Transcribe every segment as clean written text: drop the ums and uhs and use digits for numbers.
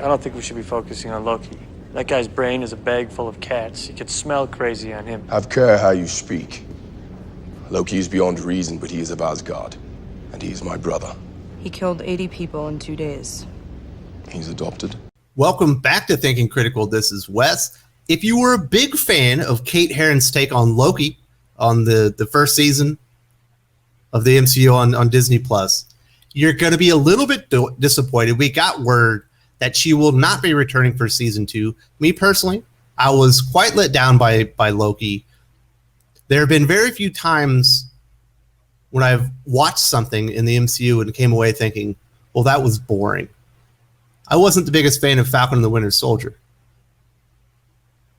I don't think we should be focusing on Loki. That guy's brain is a bag full of cats. You could smell crazy on him. Have care how you speak. Loki is beyond reason, but he is of Asgard. And he is my brother. He killed 80 people in 2 days. He's adopted. Welcome back to Thinking Critical. This is Wes. If you were a big fan of Kate Herron's take on Loki on the first season of the MCU on Disney Plus, you're going to be a little bit disappointed. We got word that she will not be returning for season 2. Me personally, I was quite let down by Loki. There have been very few times when I've watched something in the MCU and came away thinking, well, that was boring. I wasn't the biggest fan of Falcon and the Winter Soldier,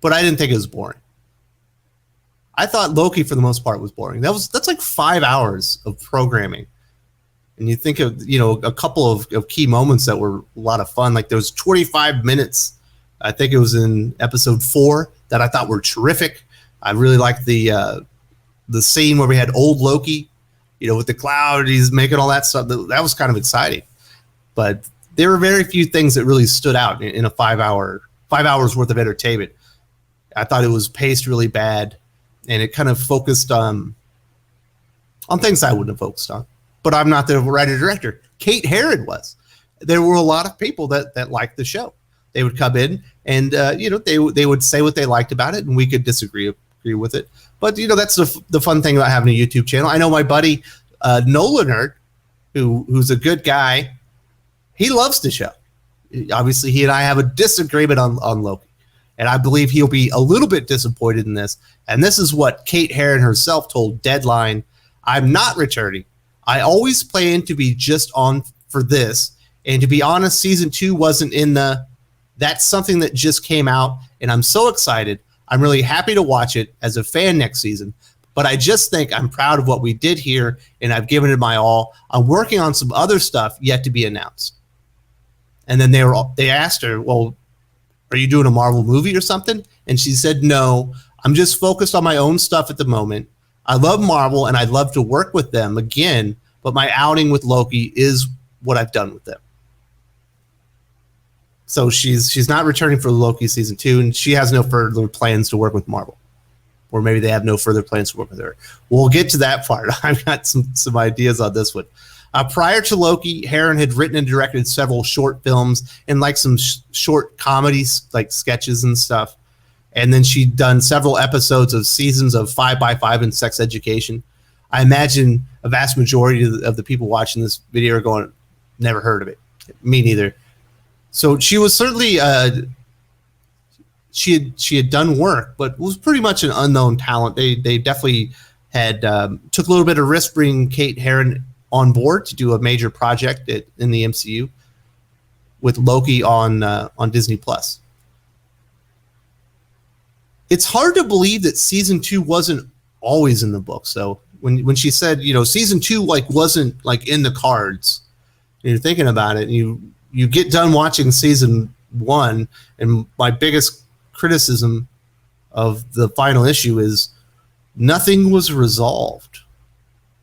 but I didn't think it was boring. I thought Loki, for the most part, was boring. That's like 5 hours of programming. And you think of, a couple of key moments that were a lot of fun. Like there was 25 minutes, I think it was in episode 4, that I thought were terrific. I really liked the scene where we had old Loki, with the cloud, he's making all that stuff. That was kind of exciting. But there were very few things that really stood out in a 5 hours worth of entertainment. I thought it was paced really bad, and it kind of focused on things I wouldn't have focused on. But I'm not the writer-director. Kate Herron was. There were a lot of people that liked the show. They would come in and, they would say what they liked about it, and we could agree with it. But, that's the fun thing about having a YouTube channel. I know my buddy, Nolanert, who's a good guy, he loves the show. Obviously, he and I have a disagreement on Loki. And I believe he'll be a little bit disappointed in this. And this is what Kate Herron herself told Deadline. I'm not returning. I always plan to be just on for this. And to be honest, season 2 wasn't in that's something that just came out. And I'm so excited. I'm really happy to watch it as a fan next season. But I just think I'm proud of what we did here. And I've given it my all. I'm working on some other stuff yet to be announced. And then they asked her, well, are you doing a Marvel movie or something? And she said, no, I'm just focused on my own stuff at the moment. I love Marvel, and I'd love to work with them again, but my outing with Loki is what I've done with them. So she's not returning for Loki season 2, and she has no further plans to work with Marvel. Or maybe they have no further plans to work with her. We'll get to that part. I've got some ideas on this one. Prior to Loki, Herron had written and directed several short films and like some short comedies, like sketches and stuff. And then she'd done several episodes of seasons of 5x5 and Sex Education. I imagine a vast majority of the people watching this video are going, never heard of it. Me neither. So she was certainly, she had done work, but was pretty much an unknown talent. They definitely had took a little bit of risk bringing Kate Herron on board to do a major project in the MCU with Loki on Disney Plus. It's hard to believe that season 2 wasn't always in the books. So when she said, season 2 wasn't in the cards, and you're thinking about it, and you get done watching season 1, and my biggest criticism of the final issue is nothing was resolved.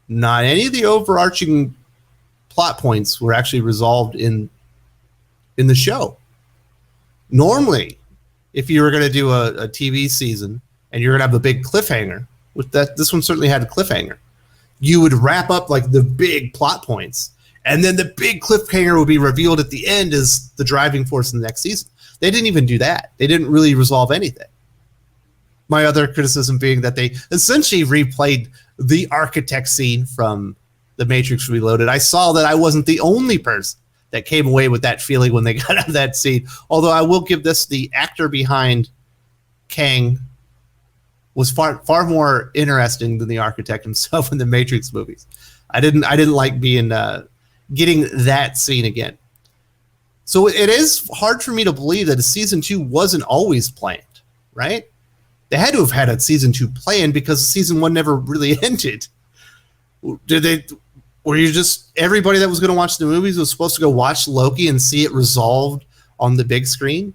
Not any of the overarching plot points were actually resolved in the show. Normally, if you were going to do a TV season and you're going to have a big cliffhanger, this one certainly had a cliffhanger, you would wrap up the big plot points, and then the big cliffhanger would be revealed at the end as the driving force in the next season. They didn't even do that. They didn't really resolve anything. My other criticism being that they essentially replayed the architect scene from The Matrix Reloaded. I saw that I wasn't the only person that came away with that feeling when they got out of that scene. Although I will give this, the actor behind Kang was far more interesting than the architect himself in the Matrix movies. I didn't like getting that scene again. So it is hard for me to believe that a season 2 wasn't always planned, right? They had to have had a season 2 planned because season 1 never really ended. Were you just everybody that was going to watch the movies was supposed to go watch Loki and see it resolved on the big screen?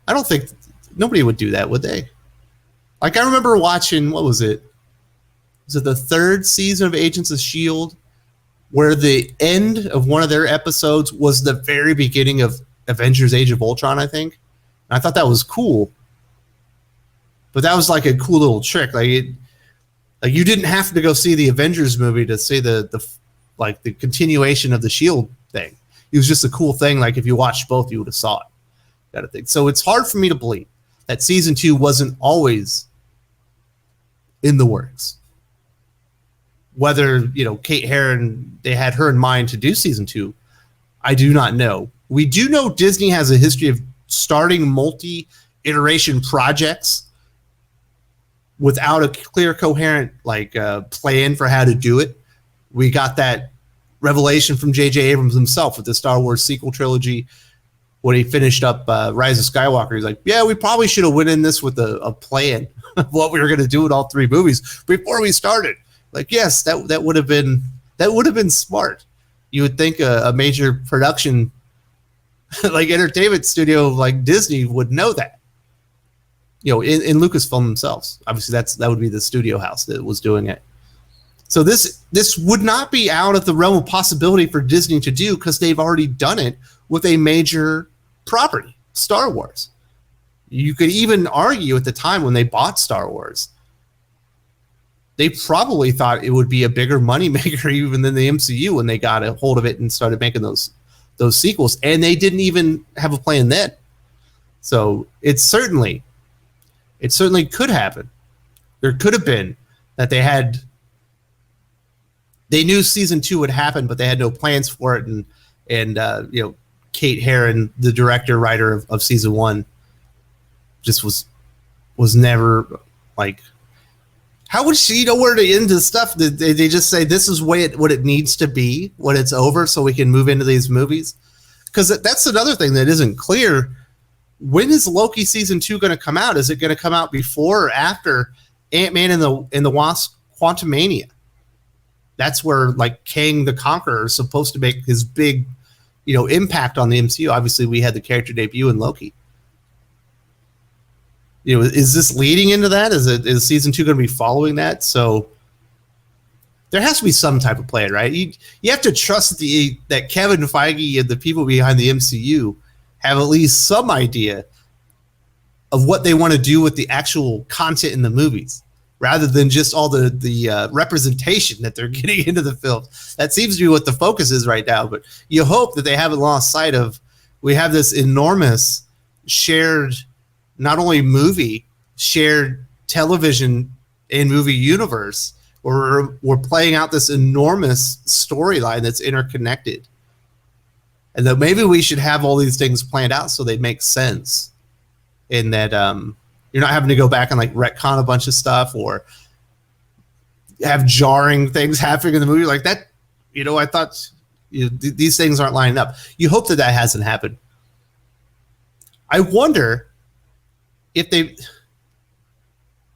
I don't think nobody would do that, would they? I remember watching, what was it? Was it the 3rd season of Agents of S.H.I.E.L.D. where the end of one of their episodes was the very beginning of Avengers Age of Ultron, I think. And I thought that was cool. But that was like a cool little trick. Like you didn't have to go see the Avengers movie to see the continuation of the Shield thing. It was just a cool thing. Like if you watched both, you would have saw it. Kind of thing. So it's hard for me to believe that season 2 wasn't always in the works. Whether, Kate Herron, they had her in mind to do season 2, I do not know. We do know Disney has a history of starting multi-iteration projects without a clear, coherent plan for how to do it. We got that revelation from J.J. Abrams himself with the Star Wars sequel trilogy when he finished up Rise of Skywalker. He's like, yeah, we probably should have went in this with a plan of what we were going to do in all 3 movies before we started. Like, yes, that would have been smart. You would think a major production like entertainment studio like Disney would know that. In Lucasfilm themselves. Obviously, that would be the studio house that was doing it. So this would not be out of the realm of possibility for Disney to do because they've already done it with a major property, Star Wars. You could even argue at the time when they bought Star Wars, they probably thought it would be a bigger moneymaker even than the MCU when they got a hold of it and started making those sequels. And they didn't even have a plan then. So it certainly could happen. There could have been that they knew season 2 would happen, but they had no plans for it. And Kate Herron, the director, writer of season 1, just was never like, how would she know where to end the stuff? Did they just say this is what it needs to be when it's over so we can move into these movies? Because that's another thing that isn't clear. When is Loki season 2 going to come out? Is it going to come out before or after Ant-Man and the Wasp Quantumania? That's where Kang the Conqueror is supposed to make his big, impact on the MCU. Obviously, we had the character debut in Loki. Is this leading into that? Is season 2 going to be following that? So there has to be some type of plan, right? You have to trust that Kevin Feige and the people behind the MCU have at least some idea of what they want to do with the actual content in the movies, rather than just all the representation that they're getting into the film. That seems to be what the focus is right now. But you hope that they haven't lost sight of, we have this enormous shared, not only movie, shared television and movie universe, where we're playing out this enormous storyline that's interconnected. And that maybe we should have all these things planned out so they make sense. In that you're not having to go back and retcon a bunch of stuff or have jarring things happening in the movie like that. I thought these things aren't lining up. You hope that hasn't happened. I wonder if it's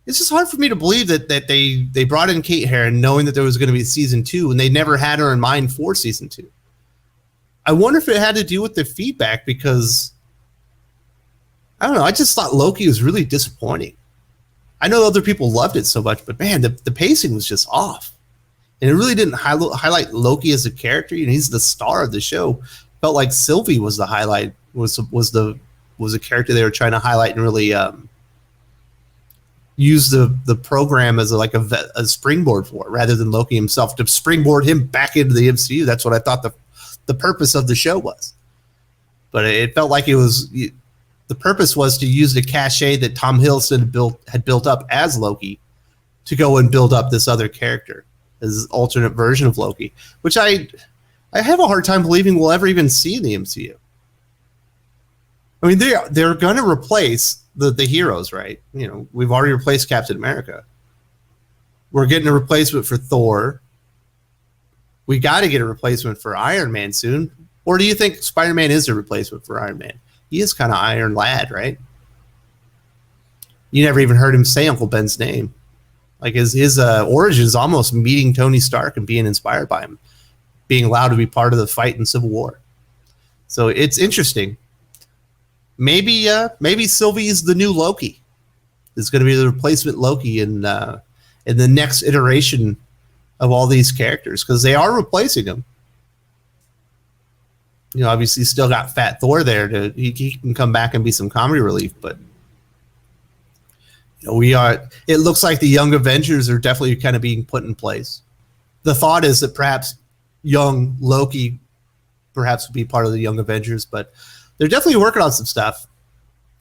just hard for me to believe that they brought in Kate Herron knowing that there was going to be season 2 and they never had her in mind for season 2. I wonder if it had to do with the feedback, because I don't know. I just thought Loki was really disappointing. I know other people loved it so much, but man, the pacing was just off. And it really didn't highlight Loki as a character. He's the star of the show. Felt like Sylvie was the highlight, was a character they were trying to highlight and really use the program as a springboard for it, rather than Loki himself, to springboard him back into the MCU. That's what I thought the purpose of the show was. But it felt like the purpose was to use the cachet that Tom Hiddleston had built up as Loki to go and build up this other character, this alternate version of Loki, which I have a hard time believing we'll ever even see in the MCU. I mean, they're going to replace the heroes, right? We've already replaced Captain America. We're getting a replacement for Thor. We got to get a replacement for Iron Man soon. Or do you think Spider-Man is a replacement for Iron Man? He is kind of Iron Lad, right? You never even heard him say Uncle Ben's name. His origin is almost meeting Tony Stark and being inspired by him, being allowed to be part of the fight in Civil War. So it's interesting. Maybe Sylvie is the new Loki. It's going to be the replacement Loki in the next iteration of all these characters because they are replacing them. You know, obviously, still got Fat Thor there he can come back and be some comedy relief, but you know, it looks like the Young Avengers are definitely kind of being put in place. The thought is that perhaps young Loki perhaps would be part of the Young Avengers, but they're definitely working on some stuff.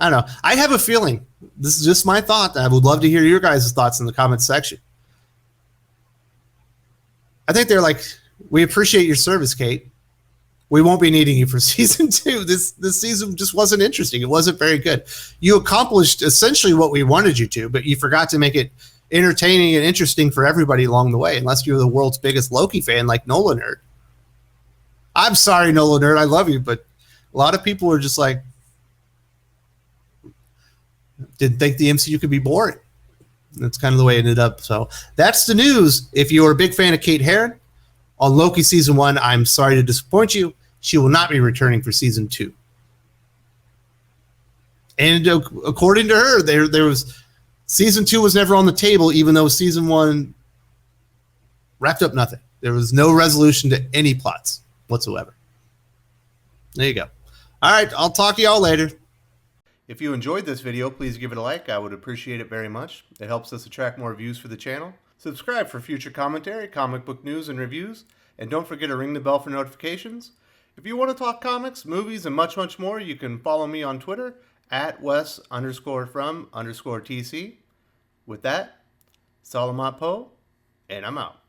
I don't know. I have a feeling, this is just my thought, I would love to hear your guys' thoughts in the comments section. I think they're like, we appreciate your service, Kate. We won't be needing you for season 2. This season just wasn't interesting. It wasn't very good. You accomplished essentially what we wanted you to, but you forgot to make it entertaining and interesting for everybody along the way, unless you're the world's biggest Loki fan like Nola Nerd. I'm sorry, Nola Nerd. I love you, but a lot of people are just like, didn't think the MCU could be boring. That's kind of the way it ended up. So that's the news. If you're a big fan of Kate Herron, on Loki season 1, I'm sorry to disappoint you. She will not be returning for season 2. And according to her, there was season 2 was never on the table, even though season 1 wrapped up nothing. There was no resolution to any plots whatsoever. There you go. All right, I'll talk to y'all later. If you enjoyed this video, please give it a like. I would appreciate it very much. It helps us attract more views for the channel. Subscribe for future commentary, comic book news, and reviews. And don't forget to ring the bell for notifications. If you want to talk comics, movies, and much, much more, you can follow me on Twitter at Wes_from_TC. With that, Salamat Po, and I'm out.